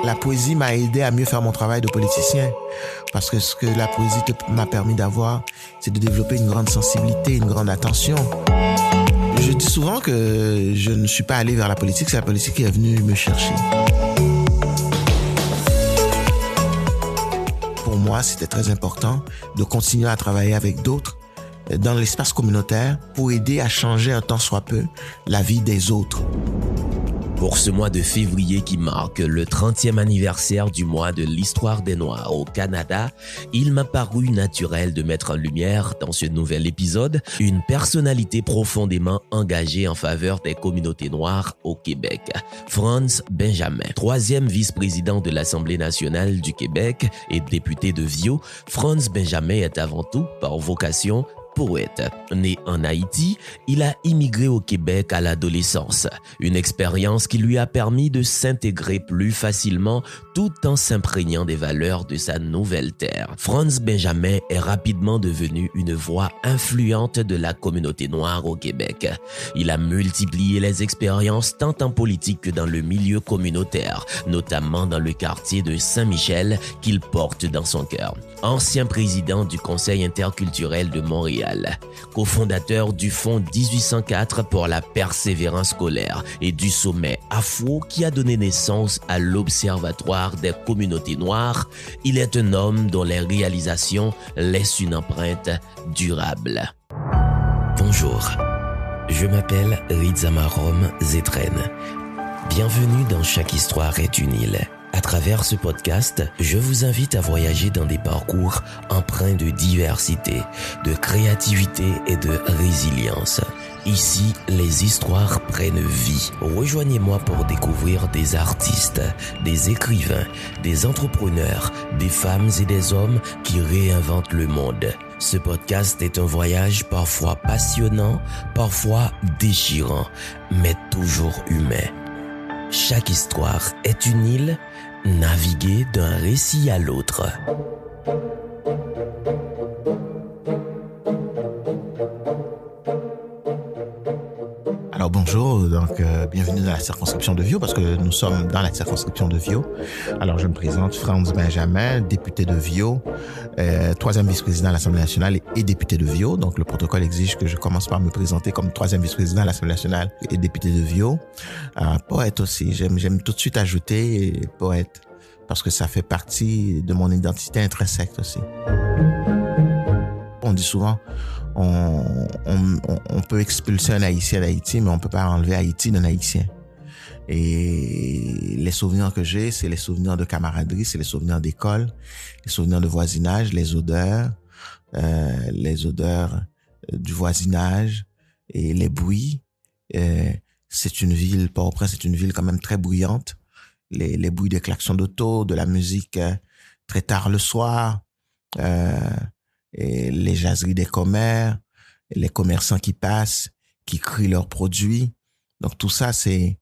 La poésie m'a aidé à mieux faire mon travail de politicien. Parce que ce que la poésie m'a permis d'avoir, c'est de développer une grande sensibilité, une grande attention. Je dis souvent que je ne suis pas allé vers la politique, c'est la politique qui est venue me chercher. Pour moi, c'était très important de continuer à travailler avec d'autres dans l'espace communautaire pour aider à changer un tant soit peu la vie des autres. Pour ce mois de février qui marque le 30e anniversaire du mois de l'histoire des Noirs au Canada, il m'a paru naturel de mettre en lumière dans ce nouvel épisode une personnalité profondément engagée en faveur des communautés noires au Québec, Frantz Benjamin. 3e vice-président de l'Assemblée nationale du Québec et député de Viau, Frantz Benjamin est avant tout, par vocation, poète. Né en Haïti, il a immigré au Québec à l'adolescence, une expérience qui lui a permis de s'intégrer plus facilement tout en s'imprégnant des valeurs de sa nouvelle terre. Frantz Benjamin est rapidement devenu une voix influente de la communauté noire au Québec. Il a multiplié les expériences tant en politique que dans le milieu communautaire, notamment dans le quartier de Saint-Michel qu'il porte dans son cœur. Ancien président du Conseil interculturel de Montréal, cofondateur du Fonds 1804 pour la persévérance scolaire et du sommet AFO qui a donné naissance à l'Observatoire des communautés noires, il est un homme dont les réalisations laissent une empreinte durable. Bonjour, je m'appelle Rizamarom Zetren. Bienvenue dans Chaque histoire est une île. À travers ce podcast, je vous invite à voyager dans des parcours empreints de diversité, de créativité et de résilience. Ici, les histoires prennent vie. Rejoignez-moi pour découvrir des artistes, des écrivains, des entrepreneurs, des femmes et des hommes qui réinventent le monde. Ce podcast est un voyage parfois passionnant, parfois déchirant, mais toujours humain. Chaque histoire est une île, naviguer d'un récit à l'autre. Alors bonjour, bienvenue dans la circonscription de Viau, parce que nous sommes dans la circonscription de Viau. Alors je me présente, Frantz Benjamin, député de Viau, 3e vice-président à l'Assemblée nationale et député de Viau. Donc le protocole exige que je commence par me présenter comme 3e vice-président à l'Assemblée nationale et député de Viau. Poète aussi, j'aime tout de suite ajouter poète, parce que ça fait partie de mon identité intrinsèque aussi. On dit souvent, on peut expulser un Haïtien d'Haïti, mais on peut pas enlever Haïti d'un Haïtien. Et les souvenirs que j'ai, c'est les souvenirs de camaraderie, c'est les souvenirs d'école, les souvenirs de voisinage, les odeurs du voisinage et les bruits. C'est une ville, Port-au-Prince, c'est une ville quand même très bruyante. Les bruits des klaxons d'auto, de la musique très tard le soir, et les jaseries des commères, les commerçants qui passent, qui crient leurs produits. Donc tout ça, c'est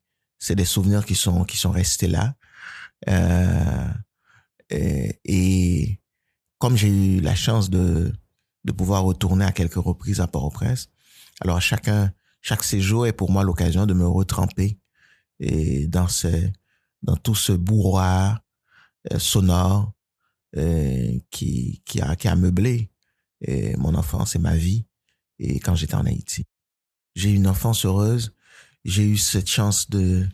des souvenirs qui sont restés là. Et comme j'ai eu la chance de pouvoir retourner à quelques reprises à Port-au-Prince, alors chaque séjour est pour moi l'occasion de me retremper et dans tout ce brouhaha sonore qui a meublé mon enfance et ma vie et quand j'étais en Haïti. J'ai eu une enfance heureuse. J'ai eu cette chance de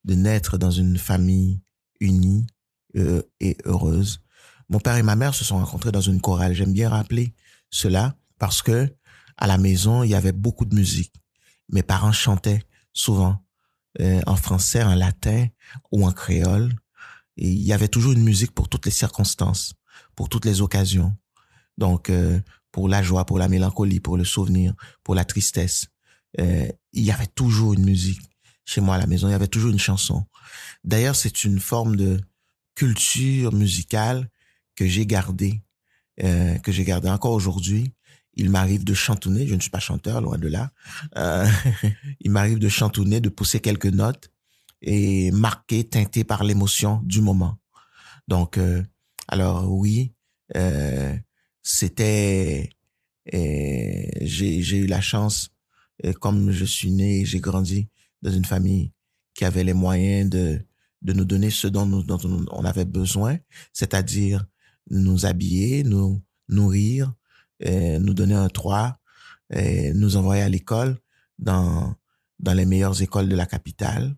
naître dans une famille unie et heureuse. Mon père et ma mère se sont rencontrés dans une chorale. J'aime bien rappeler cela parce que à la maison, il y avait beaucoup de musique. Mes parents chantaient souvent en français, en latin ou en créole. Et il y avait toujours une musique pour toutes les circonstances, pour toutes les occasions. Donc, pour la joie, pour la mélancolie, pour le souvenir, pour la tristesse. Il y avait toujours une musique chez moi à la maison. Il y avait toujours une chanson. D'ailleurs, c'est une forme de culture musicale que j'ai gardée encore aujourd'hui. Il m'arrive de chantonner. Je ne suis pas chanteur, loin de là. Il m'arrive de chantonner, de pousser quelques notes et marqué, teinté par l'émotion du moment. Donc, alors oui, j'ai eu la chance, comme je suis né, j'ai grandi dans une famille qui avait les moyens de de nous donner ce dont on avait besoin, c'est-à-dire nous habiller, nous nourrir, nous donner un toit, nous envoyer à l'école dans les meilleures écoles de la capitale.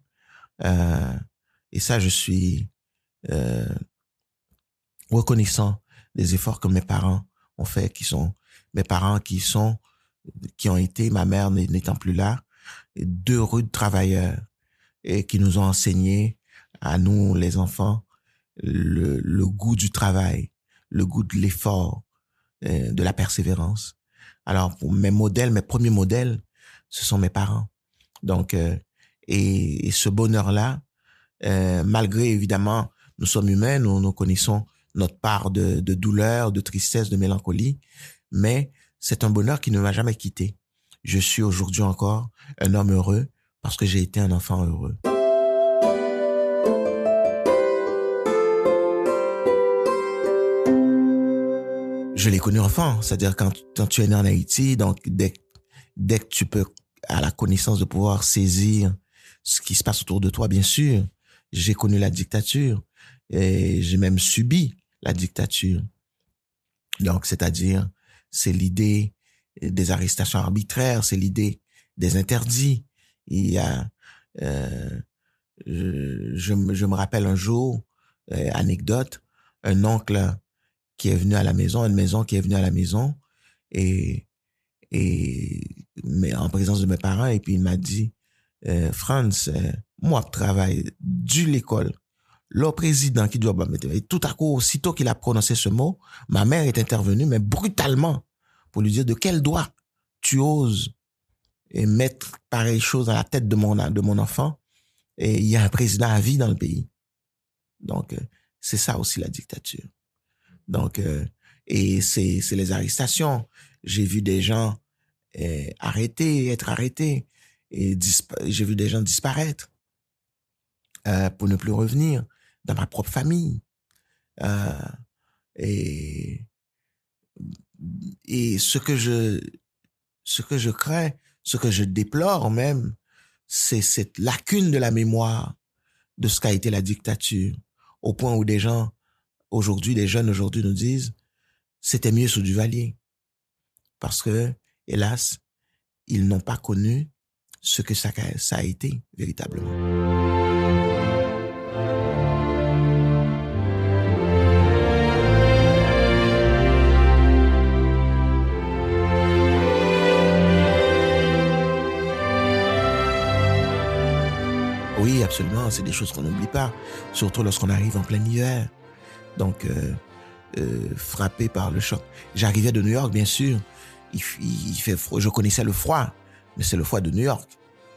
Et ça, je suis reconnaissant des efforts que mes parents ont fait, mes parents qui ont été, ma mère n'étant plus là, deux rudes travailleurs et qui nous ont enseigné à nous, les enfants, le goût du travail, le goût de l'effort, de la persévérance. Alors, pour mes premiers modèles, ce sont mes parents. Donc, et ce bonheur-là, malgré évidemment, nous sommes humains, nous connaissons notre part de douleur, de tristesse, de mélancolie, mais c'est un bonheur qui ne m'a jamais quitté. Je suis aujourd'hui encore un homme heureux parce que j'ai été un enfant heureux. Je l'ai connu enfant, c'est-à-dire quand tu es né en Haïti, donc dès que tu peux, à la connaissance de pouvoir saisir ce qui se passe autour de toi, bien sûr, j'ai connu la dictature et j'ai même subi la dictature. Donc, c'est-à-dire, c'est l'idée des arrestations arbitraires, c'est l'idée des interdits. Il y a, je me rappelle un jour, anecdote, un oncle qui est venu à la maison, une maison qui est venue à la maison, mais en présence de mes parents, et puis il m'a dit, Franz, moi, je travaille du l'école. Le président qui doit mettre, et tout à coup, aussitôt qu'il a prononcé ce mot, ma mère est intervenue, mais brutalement, pour lui dire de quel droit tu oses mettre pareille chose à la tête de mon enfant, et il y a un président à vie dans le pays. Donc, c'est ça aussi la dictature. Donc, et c'est les arrestations. J'ai vu des gens être arrêtés, et j'ai vu des gens disparaître pour ne plus revenir dans ma propre famille. Et ce que je crains, ce que je déplore même, c'est cette lacune de la mémoire de ce qu'a été la dictature, au point où des jeunes aujourd'hui nous disent c'était mieux sous Duvalier, parce que hélas ils n'ont pas connu ce que ça a été véritablement. Oui, absolument, c'est des choses qu'on n'oublie pas, surtout lorsqu'on arrive en plein hiver. Donc, frappé par le choc. J'arrivais de New York, bien sûr. Il fait froid. Je connaissais le froid, mais c'est le froid de New York,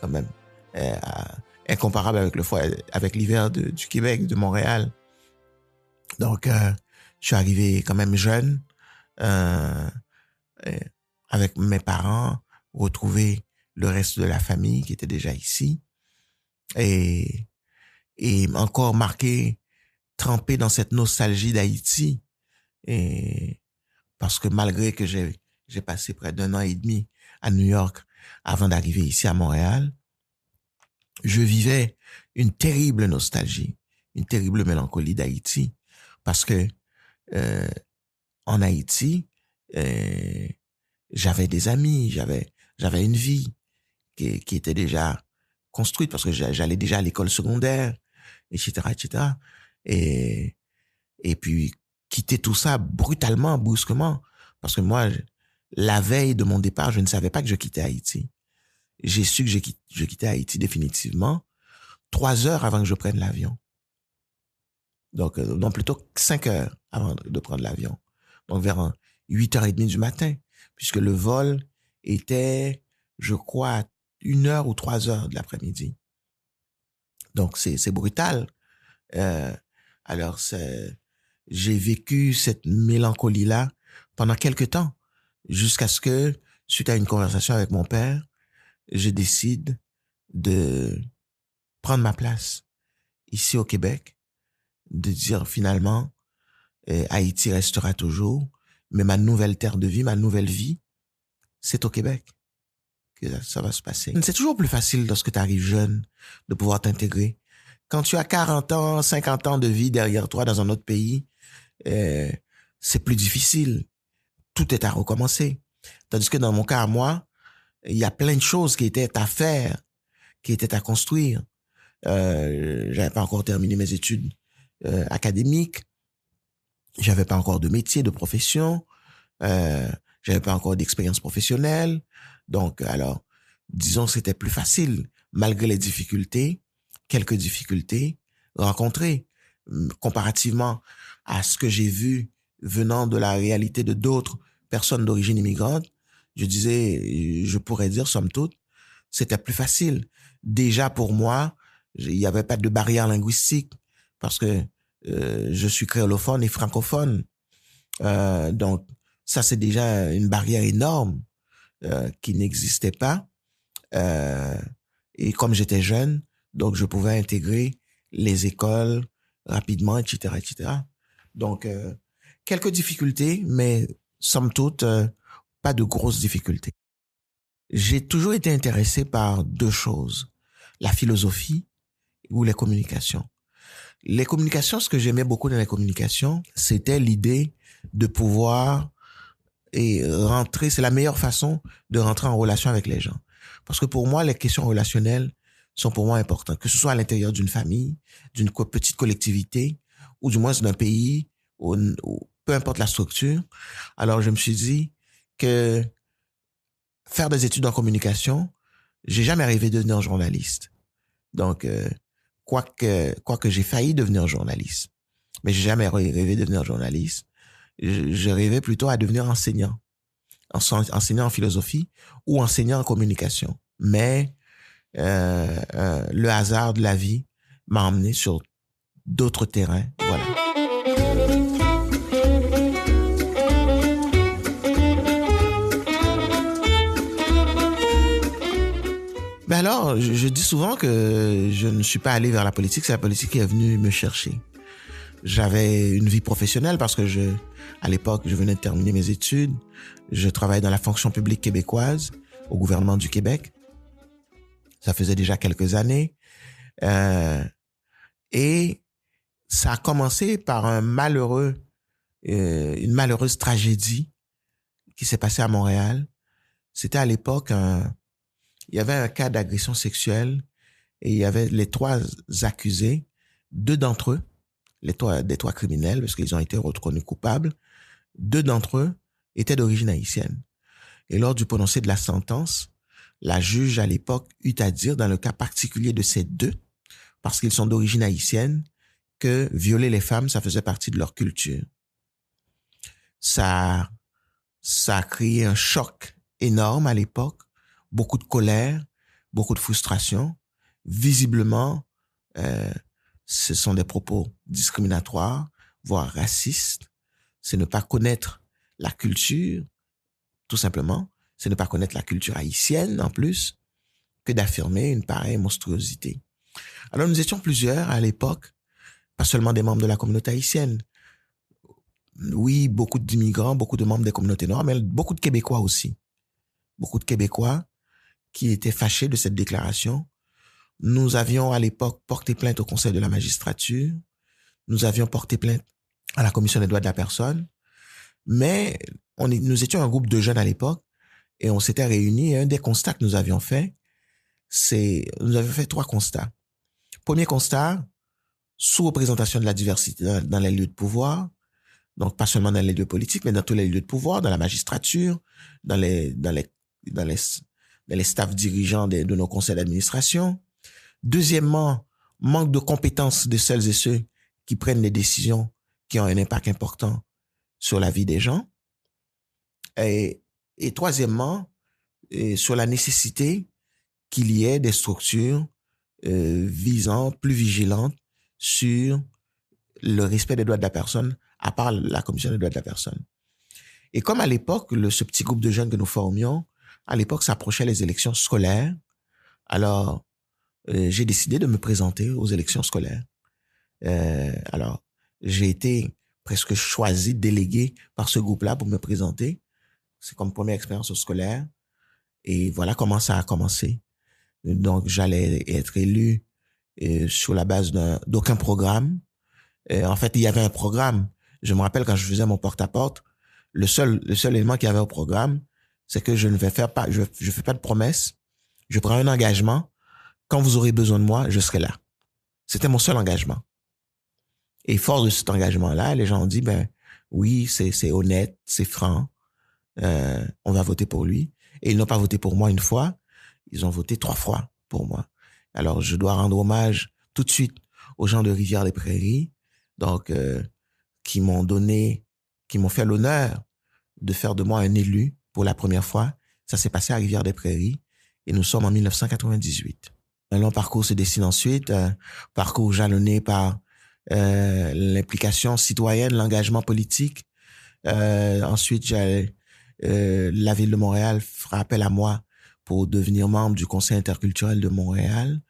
quand même. Incomparable avec avec l'hiver du Québec, de Montréal. Donc, je suis arrivé quand même jeune, avec mes parents, retrouver le reste de la famille qui était déjà ici. Et encore marqué, trempé dans cette nostalgie d'Haïti. Et parce que malgré que j'ai passé près d'1 an et demi à New York avant d'arriver ici à Montréal, je vivais une terrible nostalgie, une terrible mélancolie d'Haïti. Parce que en Haïti, j'avais des amis, j'avais une vie qui était déjà construite parce que j'allais déjà à l'école secondaire, etc., etc. Et puis, quitter tout ça brutalement, brusquement. Parce que moi, la veille de mon départ, je ne savais pas que je quittais Haïti. J'ai su que je quittais Haïti définitivement 3 heures avant que je prenne l'avion. Donc, non, plutôt 5 heures avant de prendre l'avion. Donc, vers 8h30 du matin, puisque le vol était, je crois, 1 heure ou 3 heures de l'après-midi. Donc, c'est brutal. Alors, j'ai vécu cette mélancolie-là pendant quelque temps, jusqu'à ce que, suite à une conversation avec mon père, je décide de prendre ma place ici au Québec, de dire finalement, Haïti restera toujours, mais ma nouvelle terre de vie, ma nouvelle vie, c'est au Québec que ça va se passer. C'est toujours plus facile lorsque tu arrives jeune de pouvoir t'intégrer. Quand tu as 40 ans, 50 ans de vie derrière toi dans un autre pays, c'est plus difficile. Tout est à recommencer. Tandis que dans mon cas à moi, il y a plein de choses qui étaient à faire, qui étaient à construire. J'avais pas encore terminé mes études académiques. J'avais pas encore de métier, de profession. J'avais pas encore d'expérience professionnelle. Donc, alors, disons que c'était plus facile, malgré les difficultés, quelques difficultés rencontrées, comparativement à ce que j'ai vu venant de la réalité de d'autres personnes d'origine immigrante. Je pourrais dire, somme toute, c'était plus facile. Déjà, pour moi, il n'y avait pas de barrière linguistique parce que je suis créolophone et francophone. Donc, ça, c'est déjà une barrière énorme qui n'existait pas. Et comme j'étais jeune, donc je pouvais intégrer les écoles rapidement, etc., etc. Donc, quelques difficultés, mais somme toute, pas de grosses difficultés. J'ai toujours été intéressé par deux choses, la philosophie ou les communications. Les communications, ce que j'aimais beaucoup dans les communications, c'était l'idée de pouvoir rentrer, c'est la meilleure façon de rentrer en relation avec les gens. Parce que pour moi, les questions relationnelles sont pour moi importantes, que ce soit à l'intérieur d'une famille, d'une petite collectivité, ou du moins d'un pays, ou peu importe la structure. Alors, je me suis dit que faire des études en communication, j'ai jamais rêvé de devenir journaliste. Donc, quoique j'ai failli devenir journaliste, mais j'ai jamais rêvé de devenir journaliste. Je rêvais plutôt à devenir enseignant en philosophie ou enseignant en communication. Mais le hasard de la vie m'a emmené sur d'autres terrains. Voilà. Ben alors, je dis souvent que je ne suis pas allé vers la politique, c'est la politique qui est venue me chercher. J'avais une vie professionnelle parce que à l'époque, je venais de terminer mes études. Je travaillais dans la fonction publique québécoise au gouvernement du Québec. Ça faisait déjà quelques années. Et ça a commencé par une malheureuse tragédie qui s'est passée à Montréal. C'était à l'époque, il y avait un cas d'agression sexuelle et il y avait les 3 accusés, 2 d'entre eux, des 3 criminels, parce qu'ils ont été reconnus coupables. 2 d'entre eux étaient d'origine haïtienne. Et lors du prononcé de la sentence, la juge à l'époque eut à dire, dans le cas particulier de ces 2, parce qu'ils sont d'origine haïtienne, que violer les femmes, ça faisait partie de leur culture. Ça a créé un choc énorme à l'époque, beaucoup de colère, beaucoup de frustration. Visiblement, ce sont des propos discriminatoires, voire racistes. C'est ne pas connaître la culture, tout simplement. C'est ne pas connaître la culture haïtienne, en plus, que d'affirmer une pareille monstruosité. Alors, nous étions plusieurs à l'époque, pas seulement des membres de la communauté haïtienne. Oui, beaucoup d'immigrants, beaucoup de membres des communautés noires, mais beaucoup de Québécois aussi. Beaucoup de Québécois qui étaient fâchés de cette déclaration. Nous avions à l'époque porté plainte au Conseil de la magistrature. Nous avions porté plainte à la Commission des droits de la personne. Mais nous étions un groupe de jeunes à l'époque et on s'était réunis. Et un des constats que nous avions fait, nous avions fait 3 constats. Premier constat, sous-représentation de la diversité dans les lieux de pouvoir. Donc, pas seulement dans les lieux politiques, mais dans tous les lieux de pouvoir, dans la magistrature, dans les staffs dirigeants de nos conseils d'administration. Deuxièmement, manque de compétences de celles et ceux qui prennent les décisions qui ont un impact important sur la vie des gens. Et troisièmement, sur la nécessité qu'il y ait des structures visant plus vigilantes sur le respect des droits de la personne, à part la Commission des droits de la personne. Et comme à l'époque, ce petit groupe de jeunes que nous formions, à l'époque, s'approchaient les élections scolaires, alors j'ai décidé de me présenter aux élections scolaires. Alors, j'ai été presque choisi, délégué par ce groupe-là pour me présenter. C'est comme première expérience au scolaire. Et voilà comment ça a commencé. Donc, j'allais être élu sur la base d'aucun programme. En fait, il y avait un programme. Je me rappelle quand je faisais mon porte-à-porte, le seul élément qu'il y avait au programme, c'est que je fais pas de promesses. Je prends un engagement. Quand vous aurez besoin de moi, je serai là. C'était mon seul engagement. Et fort de cet engagement-là, les gens ont dit, ben oui, c'est honnête, c'est franc. On va voter pour lui. Et ils n'ont pas voté pour moi une fois. Ils ont voté 3 fois pour moi. Alors, je dois rendre hommage tout de suite aux gens de Rivière-des-Prairies, donc qui m'ont fait l'honneur de faire de moi un élu pour la première fois. Ça s'est passé à Rivière-des-Prairies et nous sommes en 1998. Un long parcours se dessine ensuite, parcours jalonné par l'implication citoyenne, l'engagement politique. Ensuite, la ville de Montréal fera appel à moi pour devenir membre du Conseil interculturel de Montréal.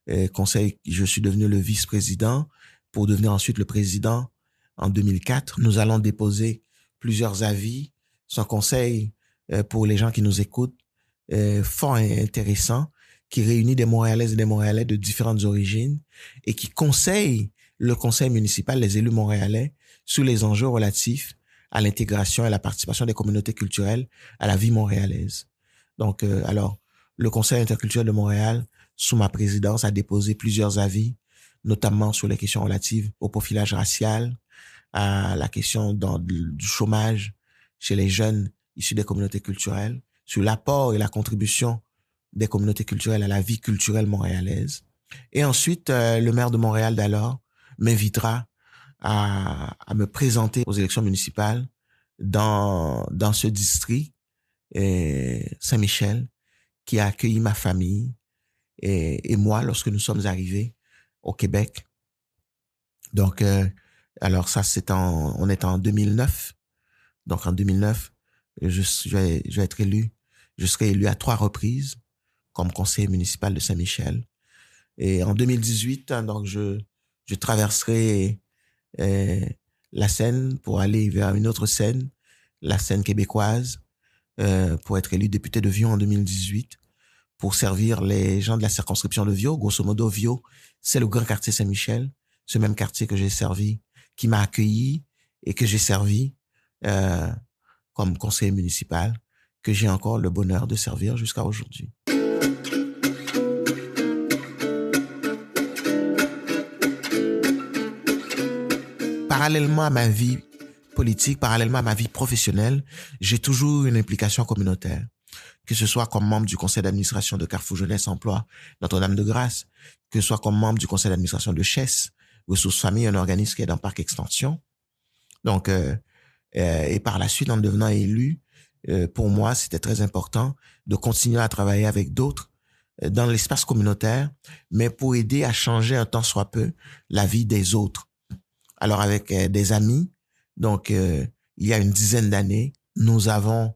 Je suis devenu le vice-président pour devenir ensuite le président en 2004. Nous allons déposer plusieurs avis. C'est un conseil pour les gens qui nous écoutent, fort et intéressant, qui réunit des Montréalaises et des Montréalais de différentes origines et qui conseille le conseil municipal, les élus montréalais, sur les enjeux relatifs à l'intégration et à la participation des communautés culturelles à la vie montréalaise. Donc, alors, le Conseil interculturel de Montréal, sous ma présidence, a déposé plusieurs avis, notamment sur les questions relatives au profilage racial, à la question du chômage chez les jeunes issus des communautés culturelles, sur l'apport et la contribution des communautés culturelles à la vie culturelle montréalaise. Et ensuite, le maire de Montréal d'alors m'invitera à me présenter aux élections municipales dans ce district, Saint-Michel, qui a accueilli ma famille et moi lorsque nous sommes arrivés au Québec. Donc, alors ça, on est en 2009. Donc, en 2009, je vais être élu. Je serai élu à 3 reprises comme conseiller municipal de Saint-Michel. Et en 2018, donc, je traverserai la Seine pour aller vers une autre Seine, la Seine québécoise, pour être élu député de Viau en 2018, pour servir les gens de la circonscription de Viau. Grosso modo, Viau, c'est le grand quartier Saint-Michel, ce même quartier que j'ai servi, qui m'a accueilli et que j'ai servi comme conseiller municipal, que j'ai encore le bonheur de servir jusqu'à aujourd'hui. Parallèlement à ma vie politique, parallèlement à ma vie professionnelle, j'ai toujours eu une implication communautaire, que ce soit comme membre du conseil d'administration de Carrefour Jeunesse Emploi Notre-Dame-de-Grâce, que ce soit comme membre du conseil d'administration de Chess, Ressources Famille, un organisme qui est dans Parc Extension. Donc, et par la suite, en devenant élu, pour moi, c'était très important de continuer à travailler avec d'autres dans l'espace communautaire, mais pour aider à changer un tant soit peu la vie des autres. Alors, avec des amis, donc il y a une dizaine d'années, nous avons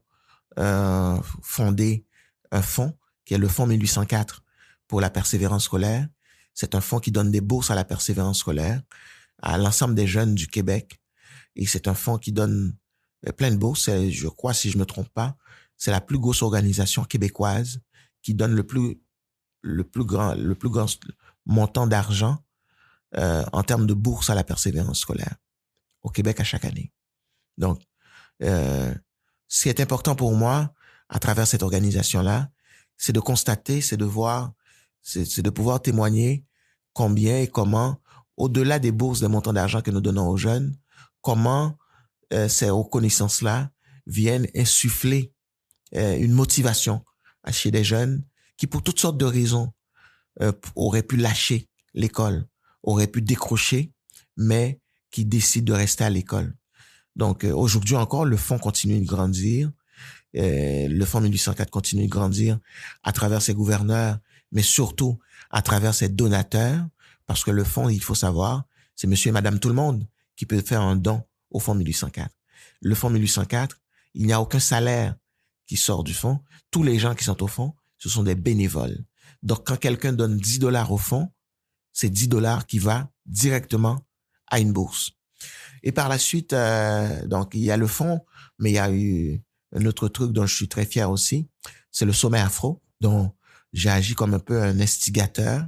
fondé un fonds qui est le fonds 1804 pour la persévérance scolaire. C'est un fonds qui donne des bourses à la persévérance scolaire à l'ensemble des jeunes du Québec. Et c'est un fonds qui donne plein de bourses. Je crois, si je me trompe pas, c'est la plus grosse organisation québécoise qui donne le plus grand montant d'argent en termes de bourses à la persévérance scolaire au Québec à chaque année. Donc, ce qui est important pour moi à travers cette organisation-là, c'est de constater, c'est de voir, c'est de pouvoir témoigner combien et comment, au-delà des bourses, des montants d'argent que nous donnons aux jeunes, comment ces reconnaissances-là viennent insuffler une motivation chez des jeunes qui, pour toutes sortes de raisons, auraient pu lâcher l'école, auraient pu décrocher, mais qui décident de rester à l'école. Donc, aujourd'hui encore, le fonds continue de grandir. Le fonds 1804 continue de grandir à travers ses gouverneurs, mais surtout à travers ses donateurs, parce que le fonds, il faut savoir, c'est monsieur et madame tout le monde qui peut faire un don au fonds 1804. Le fonds 1804, il n'y a aucun salaire qui sort du fonds. Tous les gens qui sont au fonds, ce sont des bénévoles. Donc, quand quelqu'un donne $10 au fonds, c'est $10 qui va directement à une bourse. Et par la suite, donc il y a le fonds, mais il y a eu un autre truc dont je suis très fier aussi, c'est le sommet afro, dont j'ai agi comme un peu un instigateur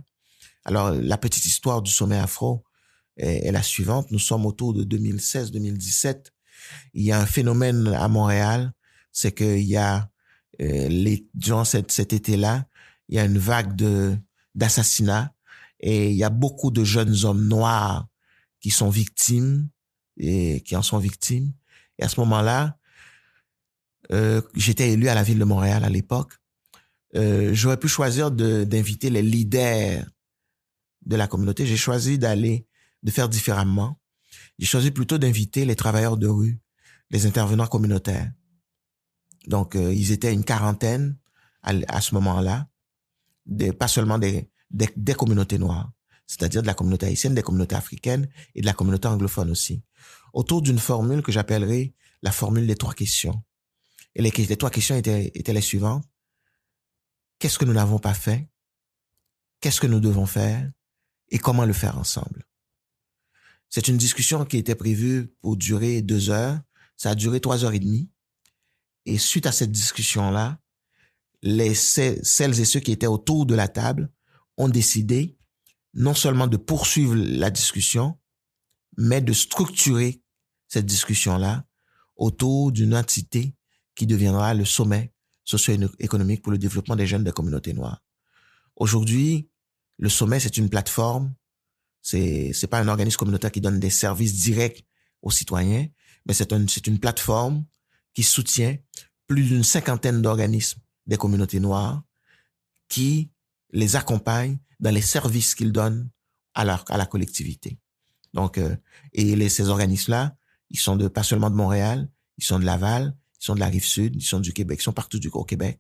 Alors, la petite histoire du sommet afro est la suivante. Nous sommes autour de 2016-2017. Il y a un phénomène à Montréal, c'est qu'il y a durant cet été-là, il y a une vague d'assassinats et il y a beaucoup de jeunes hommes noirs qui sont victimes et qui en sont victimes. Et à ce moment-là, j'étais élu à la ville de Montréal à l'époque. J'aurais pu choisir d'inviter les leaders de la communauté. J'ai choisi de faire différemment. J'ai choisi plutôt d'inviter les travailleurs de rue, les intervenants communautaires. Donc, ils étaient une quarantaine à ce moment-là, pas seulement des communautés noires, c'est-à-dire de la communauté haïtienne, des communautés africaines et de la communauté anglophone aussi, autour d'une formule que j'appellerais la formule des 3 questions. Et les 3 questions étaient les suivantes. Qu'est-ce que nous n'avons pas fait? Qu'est-ce que nous devons faire? Et comment le faire ensemble? C'est une discussion qui était prévue pour durer 2 heures. Ça a duré 3 heures et demie. Et suite à cette discussion-là, celles et ceux qui étaient autour de la table ont décidé non seulement de poursuivre la discussion, mais de structurer cette discussion-là autour d'une entité qui deviendra le sommet socio-économique pour le développement des jeunes des communautés noires. Aujourd'hui, le sommet, c'est une plateforme. C'est pas un organisme communautaire qui donne des services directs aux citoyens, mais c'est une plateforme qui soutient plus d'une 50aine d'organismes des communautés noires qui les accompagnent dans les services qu'ils donnent à la collectivité. Donc, ces organismes-là, ils sont pas seulement de Montréal, ils sont de Laval, ils sont de la Rive-Sud, ils sont du Québec, ils sont partout au Québec.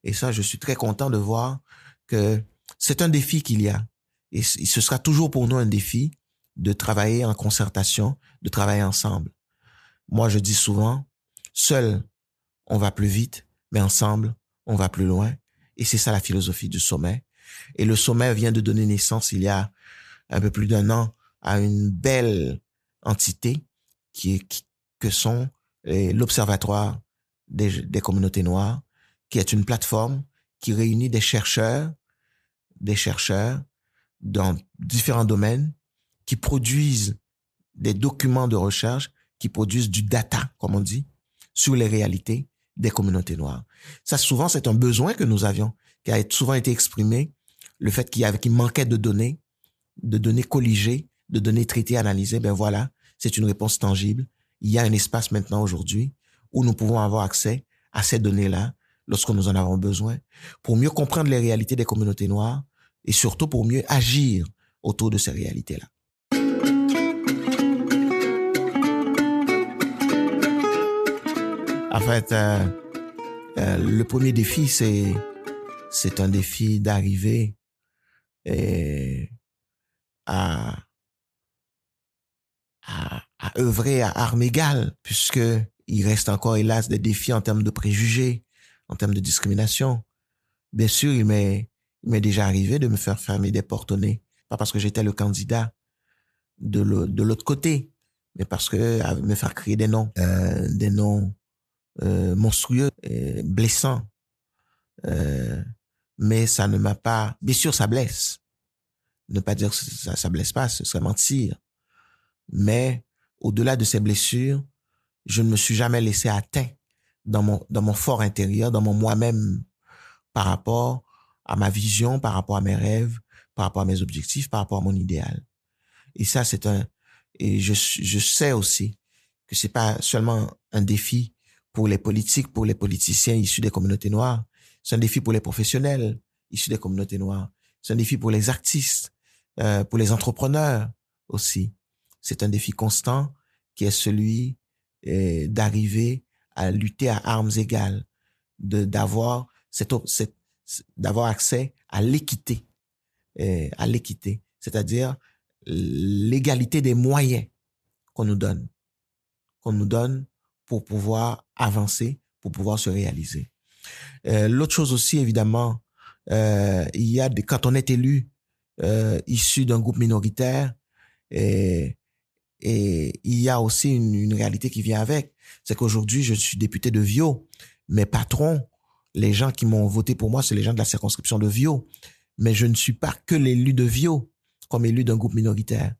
Et ça, je suis très content de voir que c'est un défi qu'il y a. Et ce sera toujours pour nous un défi de travailler en concertation, de travailler ensemble. Moi, je dis souvent, seul, on va plus vite, mais ensemble, on va plus loin. Et c'est ça la philosophie du sommet. Et le sommet vient de donner naissance il y a un peu plus d'1 an à une belle entité que sont l'Observatoire des communautés noires, qui est une plateforme qui réunit des chercheurs dans différents domaines, qui produisent des documents de recherche, qui produisent du data, comme on dit, sur les réalités des communautés noires. Ça, souvent, c'est un besoin que nous avions, qui a souvent été exprimé, le fait qu'il manquait de données colligées, de données traitées, analysées. Ben voilà, c'est une réponse tangible. Il y a un espace maintenant aujourd'hui où nous pouvons avoir accès à ces données-là lorsque nous en avons besoin, pour mieux comprendre les réalités des communautés noires et surtout pour mieux agir autour de ces réalités-là. En fait, le premier défi, c'est un défi d'arriver à œuvrer à armes égales, puisque il reste encore, hélas, des défis en termes de préjugés, en termes de discrimination. Bien sûr, il m'est déjà arrivé de me faire fermer des portes au nez, pas parce que j'étais le candidat de l'autre côté, mais parce que me faire crier des noms monstrueux, blessants. Mais ça ne m'a pas... Bien sûr, ça blesse. Ne pas dire que ça blesse pas, ce serait mentir. Mais au-delà de ces blessures, je ne me suis jamais laissé atteindre dans mon fort intérieur, dans mon moi-même, par rapport à ma vision, par rapport à mes rêves, par rapport à mes objectifs, par rapport à mon idéal. Et ça, et je sais aussi que c'est pas seulement un défi pour les politiques, pour les politiciens issus des communautés noires. C'est un défi pour les professionnels issus des communautés noires. C'est un défi pour les artistes, pour les entrepreneurs aussi. C'est un défi constant qui est celui d'arriver à lutter à armes égales, d'avoir accès à l'équité, c'est-à-dire l'égalité des moyens qu'on nous donne pour pouvoir avancer, pour pouvoir se réaliser. L'autre chose aussi, évidemment, quand on est élu issu d'un groupe minoritaire, et il y a aussi une réalité qui vient avec. C'est qu'aujourd'hui, je suis député de Viau. Mes patrons, les gens qui m'ont voté pour moi, c'est les gens de la circonscription de Viau. mais je ne suis pas que l'élu de Vio, comme élu d'un groupe minoritaire.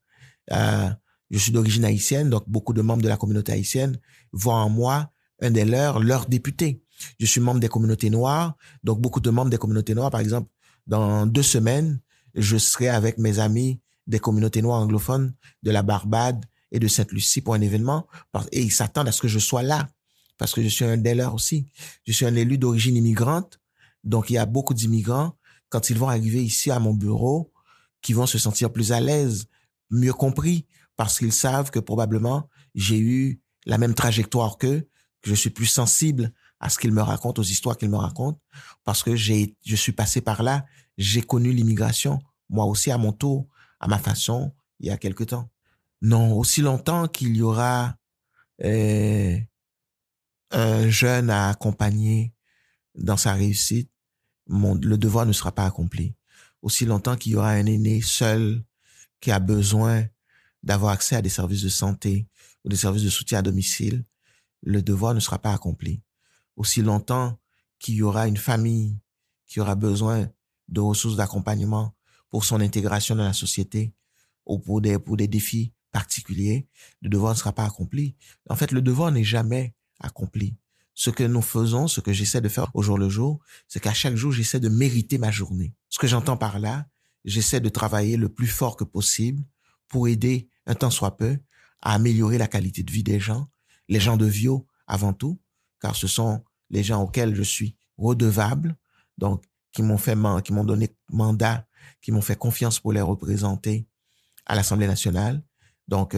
Je suis d'origine haïtienne, donc beaucoup de membres de la communauté haïtienne voient en moi un des leur député. Je suis membre des communautés noires, donc beaucoup de membres des communautés noires, par exemple, dans 2 semaines, je serai avec mes amis des communautés noires anglophones de la Barbade et de Sainte-Lucie pour un événement, et ils s'attendent à ce que je sois là, parce que je suis un des leurs aussi. Je suis un élu d'origine immigrante, donc il y a beaucoup d'immigrants, quand ils vont arriver ici à mon bureau, qui vont se sentir plus à l'aise, mieux compris, parce qu'ils savent que probablement j'ai eu la même trajectoire qu'eux, que je suis plus sensible à ce qu'ils me racontent, aux histoires qu'ils me racontent, parce que je suis passé par là, j'ai connu l'immigration, moi aussi à mon tour, à ma façon, il y a quelque temps. Non, aussi longtemps qu'il y aura un jeune à accompagner dans sa réussite, le devoir ne sera pas accompli. Aussi longtemps qu'il y aura un aîné seul qui a besoin d'avoir accès à des services de santé ou des services de soutien à domicile, le devoir ne sera pas accompli. Aussi longtemps qu'il y aura une famille qui aura besoin de ressources d'accompagnement pour son intégration dans la société ou pour des défis particuliers, le devoir ne sera pas accompli. En fait, le devoir n'est jamais accompli. Ce que nous faisons, ce que j'essaie de faire au jour le jour, c'est qu'à chaque jour, j'essaie de mériter ma journée. Ce que j'entends par là, j'essaie de travailler le plus fort que possible pour aider, un tant soit peu, à améliorer la qualité de vie des gens, les gens de Vio avant tout, car ce sont les gens auxquels je suis redevable, donc qui m'ont donné mandat, qui m'ont fait confiance pour les représenter à l'Assemblée nationale. Donc,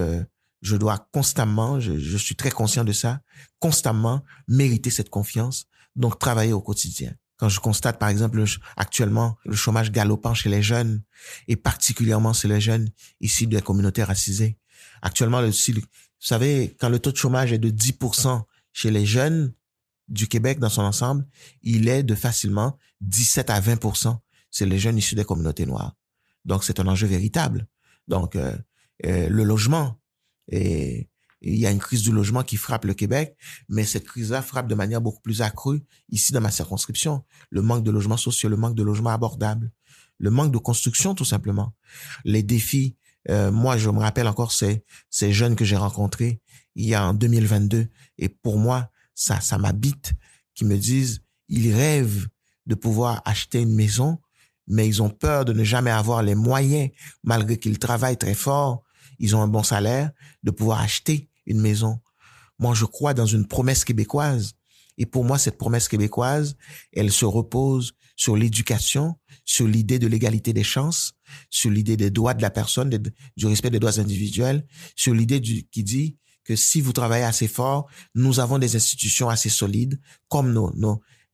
je dois constamment, je suis très conscient de ça, constamment mériter cette confiance, donc travailler au quotidien. Quand je constate, par exemple, actuellement, le chômage galopant chez les jeunes, et particulièrement chez les jeunes issus des communautés racisées. Actuellement, vous savez, quand le taux de chômage est de 10% chez les jeunes du Québec dans son ensemble, il est de facilement 17 à 20% chez les jeunes issus des communautés noires. Donc, c'est un enjeu véritable. Donc, le logement, et il y a une crise du logement qui frappe le Québec, mais cette crise-là frappe de manière beaucoup plus accrue ici dans ma circonscription. Le manque de logements sociaux, le manque de logements abordables, le manque de construction tout simplement. Les défis, moi je me rappelle encore ces jeunes que j'ai rencontrés il y a en 2022 et pour moi ça m'habite, qui me disent ils rêvent de pouvoir acheter une maison, mais ils ont peur de ne jamais avoir les moyens, malgré qu'ils travaillent très fort, ils ont un bon salaire, de pouvoir acheter une maison. Moi, je crois dans une promesse québécoise. Et pour moi, cette promesse québécoise, elle se repose sur l'éducation, sur l'idée de l'égalité des chances, sur l'idée des droits de la personne, du respect des droits individuels, sur l'idée qui dit que si vous travaillez assez fort, nous avons des institutions assez solides, comme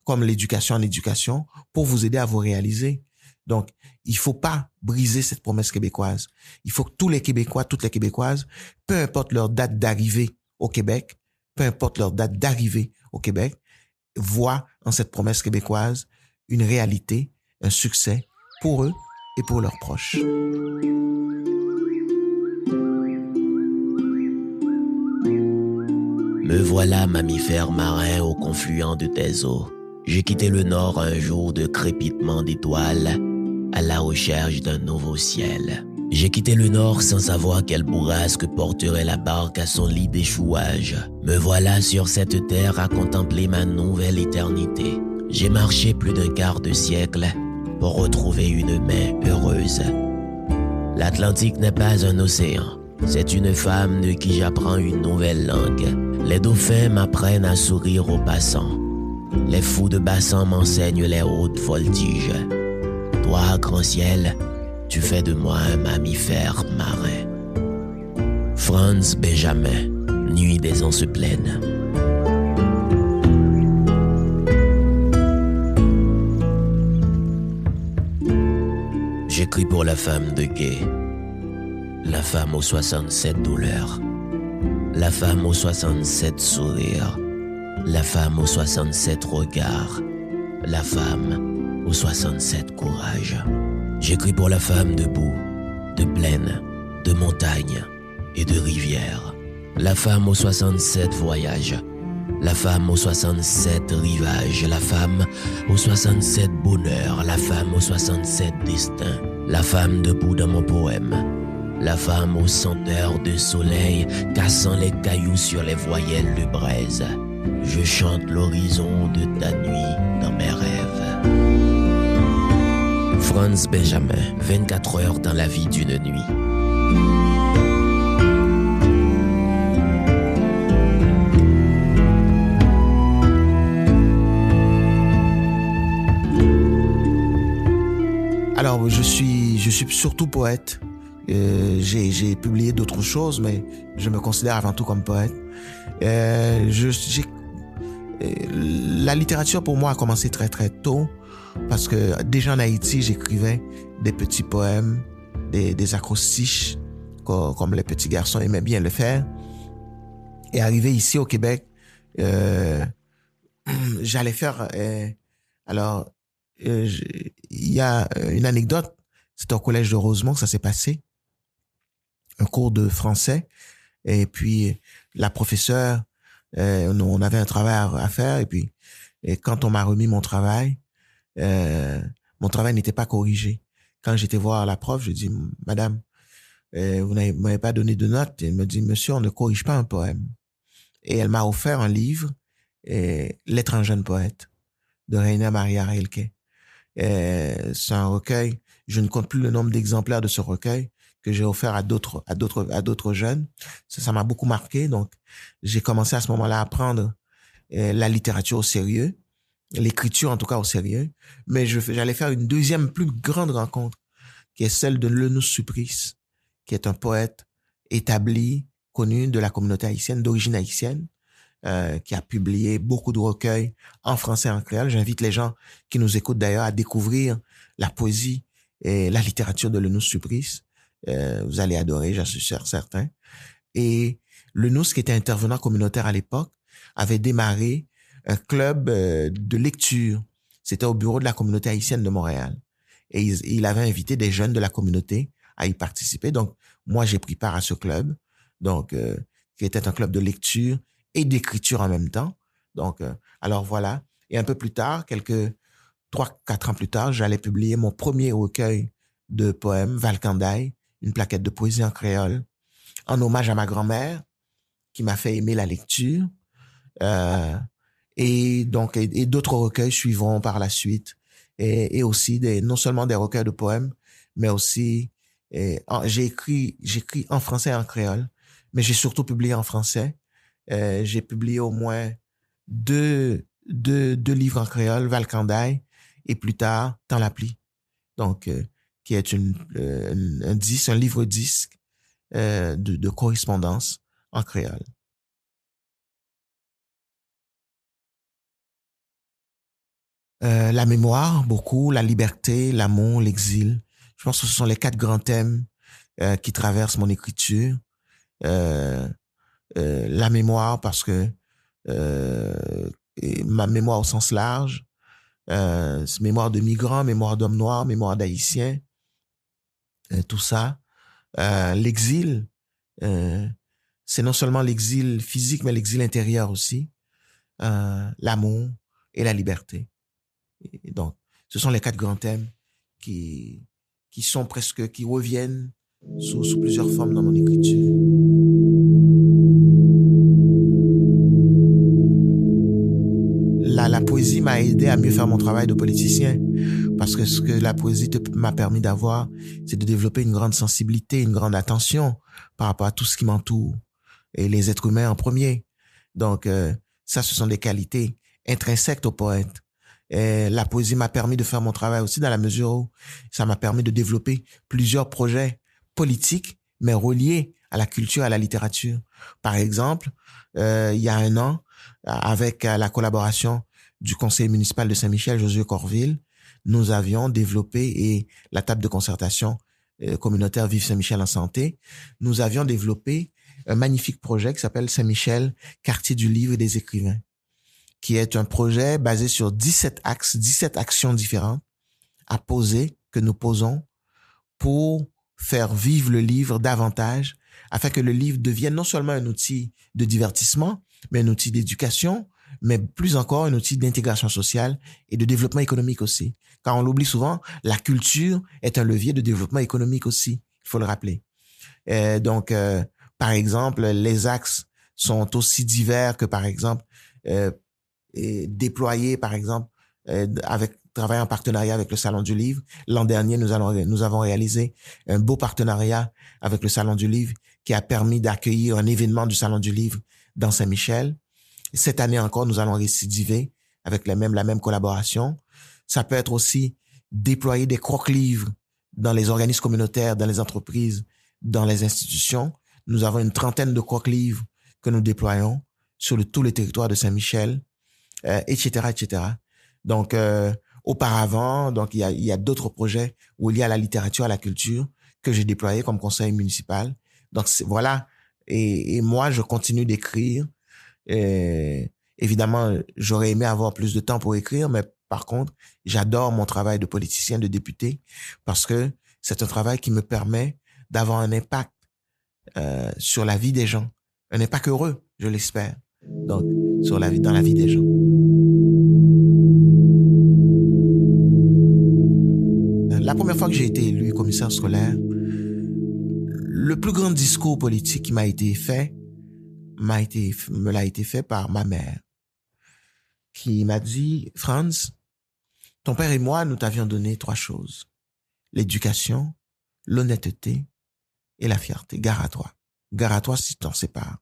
comme l'éducation en éducation, pour vous aider à vous réaliser. Donc, il faut pas briser cette promesse québécoise. Il faut que tous les Québécois, toutes les Québécoises, peu importe leur date d'arrivée au Québec, voient en cette promesse québécoise une réalité, un succès pour eux et pour leurs proches. Me voilà mammifère marin au confluent de tes eaux. J'ai quitté le nord un jour de crépitement d'étoiles, à la recherche d'un nouveau ciel. J'ai quitté le nord sans savoir quelle bourrasque porterait la barque à son lit d'échouage. Me voilà sur cette terre à contempler ma nouvelle éternité. J'ai marché plus d'un quart de siècle pour retrouver une main heureuse. L'Atlantique n'est pas un océan, c'est une femme de qui j'apprends une nouvelle langue. Les dauphins m'apprennent à sourire aux passants. Les fous de bassin m'enseignent les hautes voltiges. Toi, grand ciel, tu fais de moi un mammifère marin. Franz Benjamin, Nuit des Anses pleines. J'écris pour la femme de Gay, la femme aux 67 douleurs, la femme aux 67 sourires, la femme aux 67 regards, la femme aux 67 courage. J'écris pour la femme de boue, de plaine, de montagne et de rivière, la femme aux 67 voyages, La femme aux 67 rivages, la femme aux 67 bonheurs, la femme aux 67 destins, la femme debout dans mon poème, la femme aux senteurs de soleil, cassant les cailloux sur les voyelles de braise. Je chante l'horizon de ta nuit dans mes rêves. Franz Benjamin, 24 heures dans la vie d'une nuit. Alors, je suis surtout poète. J'ai publié d'autres choses, mais je me considère avant tout comme poète. La littérature pour moi a commencé très très tôt parce que déjà en Haïti, j'écrivais des petits poèmes, des acrostiches comme les petits garçons aimaient bien le faire. Et arrivé ici au Québec, j'allais faire... il y a une anecdote, c'était au collège de Rosemont que ça s'est passé, un cours de français, et puis la professeure, on avait un travail à faire, et quand on m'a remis mon travail n'était pas corrigé. Quand j'étais voir la prof, je dis, Madame, vous m'avez pas donné de notes. Elle me dit, Monsieur, on ne corrige pas un poème. Et elle m'a offert un livre, Lettre à un jeune poète, de Rainer Maria Rilke. C'est un recueil, je ne compte plus le nombre d'exemplaires de ce recueil que j'ai offert à d'autres jeunes. Ça m'a beaucoup marqué, donc j'ai commencé à ce moment-là à prendre la littérature au sérieux, l'écriture en tout cas au sérieux, mais j'allais faire une deuxième plus grande rencontre, qui est celle de Lenus Supris, qui est un poète établi, connu de la communauté haïtienne, d'origine haïtienne, qui a publié beaucoup de recueils en français et en créole. J'invite les gens qui nous écoutent d'ailleurs à découvrir la poésie et la littérature de Lenus Supris. Vous allez adorer, j'en suis certain. Et Lenus, qui était intervenant communautaire à l'époque, avait démarré un club de lecture. C'était au bureau de la communauté haïtienne de Montréal. Et il avait invité des jeunes de la communauté à y participer. Donc, moi, j'ai pris part à ce club, donc qui était un club de lecture et d'écriture en même temps. Donc, alors voilà. Et un peu plus tard, 3-4 ans plus tard, j'allais publier mon premier recueil de poèmes, Valkandaï, une plaquette de poésie en créole, en hommage à ma grand-mère, qui m'a fait aimer la lecture. Et d'autres recueils suivront par la suite. Et aussi non seulement des recueils de poèmes, mais aussi, j'ai écrit en français et en créole, mais j'ai surtout publié en français. J'ai publié au moins deux livres en créole, Valkandaï, et plus tard, Dans l'appli. Donc, qui est un livre-disque de correspondance en créole. La mémoire, beaucoup, la liberté, l'amour, l'exil. Je pense que ce sont les 4 grands thèmes qui traversent mon écriture. La mémoire, parce que ma mémoire au sens large, mémoire de migrants, mémoire d'hommes noirs, mémoire d'haïtiens, tout ça. L'exil, c'est non seulement l'exil physique, mais l'exil intérieur aussi. L'amour et la liberté. Et donc, ce sont les 4 grands thèmes qui reviennent sous plusieurs formes dans mon écriture. La poésie m'a aidé à mieux faire mon travail de politicien, parce que ce que la poésie m'a permis d'avoir, c'est de développer une grande sensibilité, une grande attention par rapport à tout ce qui m'entoure, et les êtres humains en premier. Donc, ça, ce sont des qualités intrinsèques au poète. Et la poésie m'a permis de faire mon travail aussi, dans la mesure où ça m'a permis de développer plusieurs projets politiques, mais reliés à la culture, à la littérature. Par exemple, il y a 1 an, avec la collaboration du conseiller municipal de Saint-Michel, Josué Corville, nous avions développé, et la table de concertation communautaire Vive Saint-Michel en santé, nous avions développé un magnifique projet qui s'appelle Saint-Michel, quartier du livre et des écrivains, qui est un projet basé sur 17 axes, 17 actions différentes à poser, que nous posons pour faire vivre le livre davantage, afin que le livre devienne non seulement un outil de divertissement, mais un outil d'éducation, mais plus encore un outil d'intégration sociale et de développement économique aussi. Car on l'oublie souvent, la culture est un levier de développement économique aussi, il faut le rappeler. Donc, par exemple, les axes sont aussi divers que, par exemple, déployer, par exemple, travailler en partenariat avec le Salon du Livre. L'an dernier, nous avons réalisé un beau partenariat avec le Salon du Livre qui a permis d'accueillir un événement du Salon du Livre dans Saint-Michel. Cette année encore, nous allons récidiver avec la même collaboration. Ça peut être aussi déployer des croque-livres dans les organismes communautaires, dans les entreprises, dans les institutions. Nous avons une trentaine de croque-livres que nous déployons sur tout le territoire de Saint-Michel, etc., etc. Donc, auparavant, donc il y a d'autres projets où il y a la littérature, la culture que j'ai déployé comme conseil municipal. Donc, voilà. Et moi, je continue d'écrire. Évidemment, j'aurais aimé avoir plus de temps pour écrire, mais par contre, j'adore mon travail de politicien, de député, parce que c'est un travail qui me permet d'avoir un impact sur la vie des gens. Un impact heureux, je l'espère. Donc, dans la vie des gens. La première fois que j'ai été élu commissaire scolaire, le plus grand discours politique qui me l'a été fait par ma mère, qui m'a dit, Franz, ton père et moi, nous t'avions donné 3 choses. L'éducation, l'honnêteté et la fierté. Gare à toi. Gare à toi si tu t'en sépares.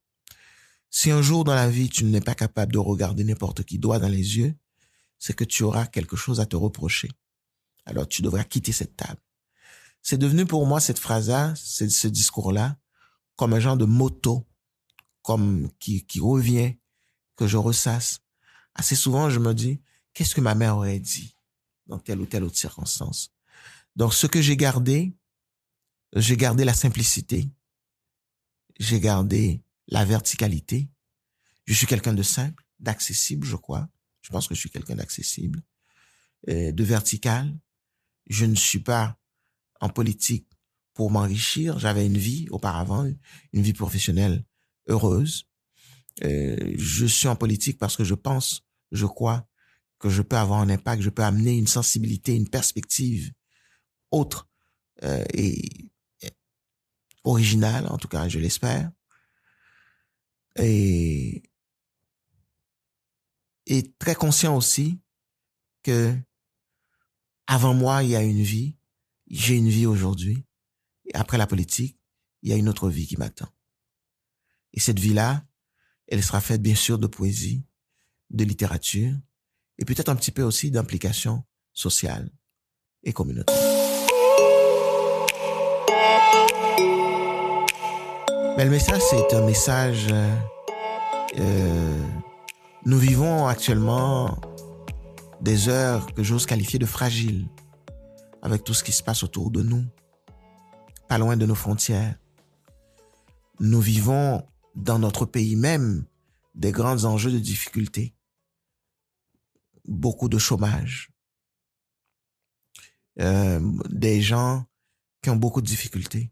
Si un jour dans la vie, tu n'es pas capable de regarder n'importe qui droit dans les yeux, c'est que tu auras quelque chose à te reprocher. Alors, tu devras quitter cette table. C'est devenu pour moi cette phrase-là, ce discours-là, comme un genre de motto, comme qui revient, que je ressasse. Assez souvent, je me dis, qu'est-ce que ma mère aurait dit dans telle ou telle autre circonstance? Donc, ce que j'ai gardé la simplicité, j'ai gardé la verticalité. Je suis quelqu'un de simple, d'accessible, je crois. Je pense que je suis quelqu'un d'accessible, de vertical. Je ne suis pas en politique pour m'enrichir. J'avais une vie auparavant, une vie professionnelle heureuse. Je suis en politique parce que je crois que je peux avoir un impact, je peux amener une sensibilité, une perspective autre et originale, en tout cas, je l'espère. Et très conscient aussi que avant moi, il y a une vie, j'ai une vie aujourd'hui. Et après la politique, il y a une autre vie qui m'attend. Et cette vie-là, elle sera faite bien sûr de poésie, de littérature, et peut-être un petit peu aussi d'implication sociale et communautaire. Mais le message, c'est un message... nous vivons actuellement des heures que j'ose qualifier de fragiles, avec tout ce qui se passe autour de nous, pas loin de nos frontières. Nous vivons dans notre pays même des grands enjeux de difficultés, beaucoup de chômage, des gens qui ont beaucoup de difficultés.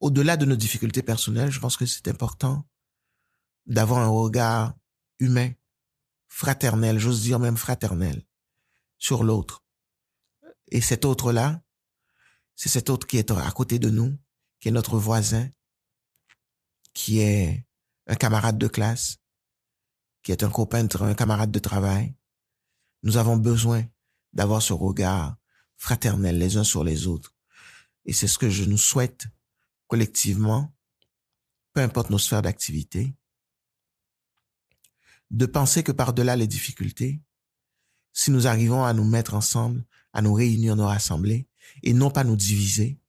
Au-delà de nos difficultés personnelles, je pense que c'est important d'avoir un regard humain, fraternel, j'ose dire même fraternel, sur l'autre. Et cet autre-là, c'est cet autre qui est à côté de nous, qui est notre voisin, qui est un camarade de classe, qui est un copain, un camarade de travail. Nous avons besoin d'avoir ce regard fraternel les uns sur les autres. Et c'est ce que je nous souhaite collectivement, peu importe nos sphères d'activité, de penser que par-delà les difficultés, si nous arrivons à nous mettre ensemble, à nous réunir, nous rassembler, et non pas nous diviser,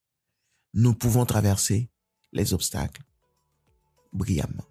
nous pouvons traverser les obstacles brillamment.